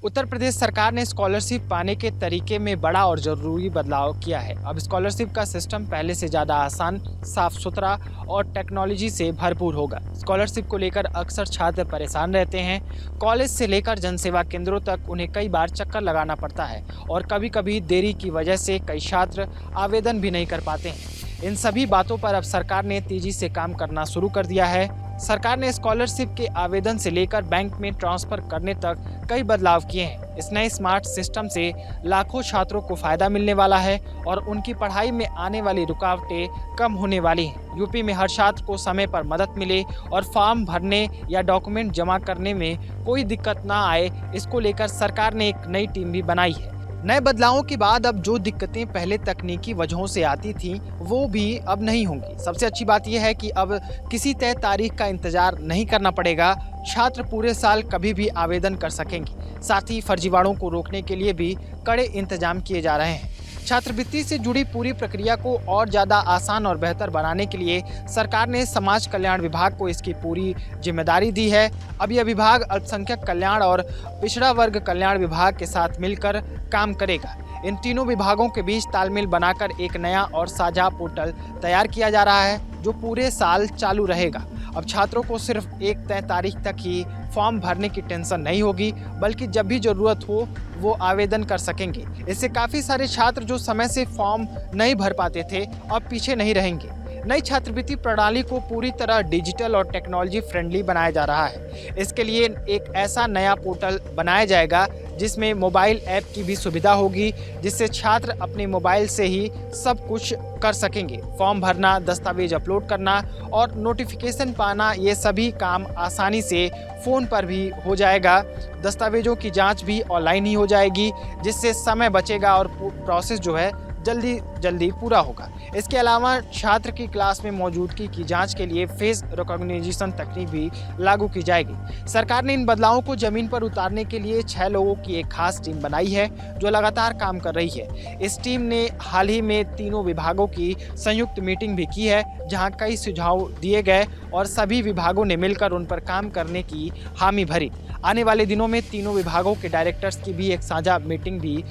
उत्तर प्रदेश सरकार ने स्कॉलरशिप पाने के तरीके में बड़ा और ज़रूरी बदलाव किया है। अब स्कॉलरशिप का सिस्टम पहले से ज़्यादा आसान, साफ सुथरा और टेक्नोलॉजी से भरपूर होगा। स्कॉलरशिप को लेकर अक्सर छात्र परेशान रहते हैं। कॉलेज से लेकर जनसेवा केंद्रों तक उन्हें कई बार चक्कर लगाना पड़ता है और कभी कभी देरी की वजह से कई छात्र आवेदन भी नहीं कर पाते हैं। इन सभी बातों पर अब सरकार ने तेजी से काम करना शुरू कर दिया है। सरकार ने स्कॉलरशिप के आवेदन से लेकर बैंक में ट्रांसफर करने तक कई बदलाव किए हैं। इस नए स्मार्ट सिस्टम से लाखों छात्रों को फायदा मिलने वाला है और उनकी पढ़ाई में आने वाली रुकावटें कम होने वाली हैं। यूपी में हर छात्र को समय पर मदद मिले और फॉर्म भरने या डॉक्यूमेंट जमा करने में कोई दिक्कत ना आए, इसको लेकर सरकार ने एक नई टीम भी बनाई है। नए बदलावों के बाद अब जो दिक्कतें पहले तकनीकी वजहों से आती थीं, वो भी अब नहीं होंगी। सबसे अच्छी बात यह है कि अब किसी तय तारीख का इंतजार नहीं करना पड़ेगा। छात्र पूरे साल कभी भी आवेदन कर सकेंगे। साथ ही फर्जीवाड़ों को रोकने के लिए भी कड़े इंतजाम किए जा रहे हैं। छात्रवृत्ति से जुड़ी पूरी प्रक्रिया को और ज़्यादा आसान और बेहतर बनाने के लिए सरकार ने समाज कल्याण विभाग को इसकी पूरी जिम्मेदारी दी है। अब यह विभाग अल्पसंख्यक कल्याण और पिछड़ा वर्ग कल्याण विभाग के साथ मिलकर काम करेगा। इन तीनों विभागों के बीच तालमेल बनाकर एक नया और साझा पोर्टल तैयार किया जा रहा है, जो पूरे साल चालू रहेगा। अब छात्रों को सिर्फ एक तय तारीख तक ही फॉर्म भरने की टेंशन नहीं होगी, बल्कि जब भी ज़रूरत हो वो आवेदन कर सकेंगे। इससे काफ़ी सारे छात्र जो समय से फॉर्म नहीं भर पाते थे, अब पीछे नहीं रहेंगे। नई छात्रवृत्ति प्रणाली को पूरी तरह डिजिटल और टेक्नोलॉजी फ्रेंडली बनाया जा रहा है। इसके लिए एक ऐसा नया पोर्टल बनाया जाएगा जिसमें मोबाइल ऐप की भी सुविधा होगी, जिससे छात्र अपने मोबाइल से ही सब कुछ कर सकेंगे। फॉर्म भरना, दस्तावेज अपलोड करना और नोटिफिकेशन पाना, ये सभी काम आसानी से फ़ोन पर भी हो जाएगा। दस्तावेजों की जांच भी ऑनलाइन ही हो जाएगी, जिससे समय बचेगा और प्रोसेस जो है जल्दी पूरा होगा। इसके अलावा छात्र की क्लास में मौजूदगी की जांच के लिए फेस रिकॉग्निशन तकनीक भी लागू की जाएगी। सरकार ने इन बदलावों को जमीन पर उतारने के लिए 6 लोगों की एक खास टीम बनाई है, जो लगातार काम कर रही है। इस टीम ने हाल ही में तीनों विभागों की संयुक्त मीटिंग भी की है, जहां कई सुझाव दिए गए और सभी विभागों ने मिलकर उन पर काम करने की हामी भरी। आने वाले दिनों में तीनों विभागों के डायरेक्टर्स की भी एक साझा मीटिंग भी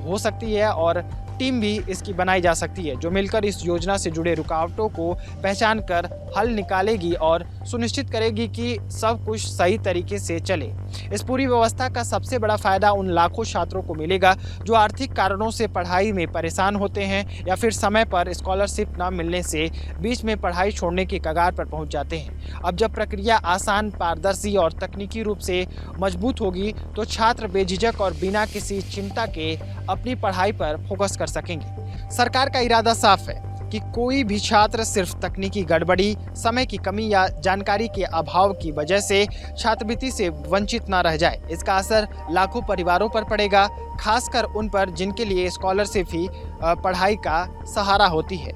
हो सकती है और टीम भी इसकी बनाई जा सकती है, जो मिलकर इस योजना से जुड़े रुकावटों को पहचान कर हल निकालेगी और सुनिश्चित करेगी कि सब कुछ सही तरीके से चले। इस पूरी व्यवस्था का सबसे बड़ा फायदा उन लाखों छात्रों को मिलेगा जो आर्थिक कारणों से पढ़ाई में परेशान होते हैं या फिर समय पर स्कॉलरशिप न मिलने से बीच में पढ़ाई छोड़ने की कगार पर पहुंच जाते हैं। अब जब प्रक्रिया आसान, पारदर्शी और तकनीकी रूप से मजबूत होगी, तो छात्र बेझिझक और बिना किसी चिंता के अपनी पढ़ाई पर फोकस कर सकेंगे। सरकार का इरादा साफ है कि कोई भी छात्र सिर्फ तकनीकी गड़बड़ी, समय की कमी या जानकारी के अभाव की वजह से छात्रवृत्ति से वंचित न रह जाए। इसका असर लाखों परिवारों पर पड़ेगा, खासकर उन पर जिनके लिए स्कॉलरशिप ही पढ़ाई का सहारा होती है।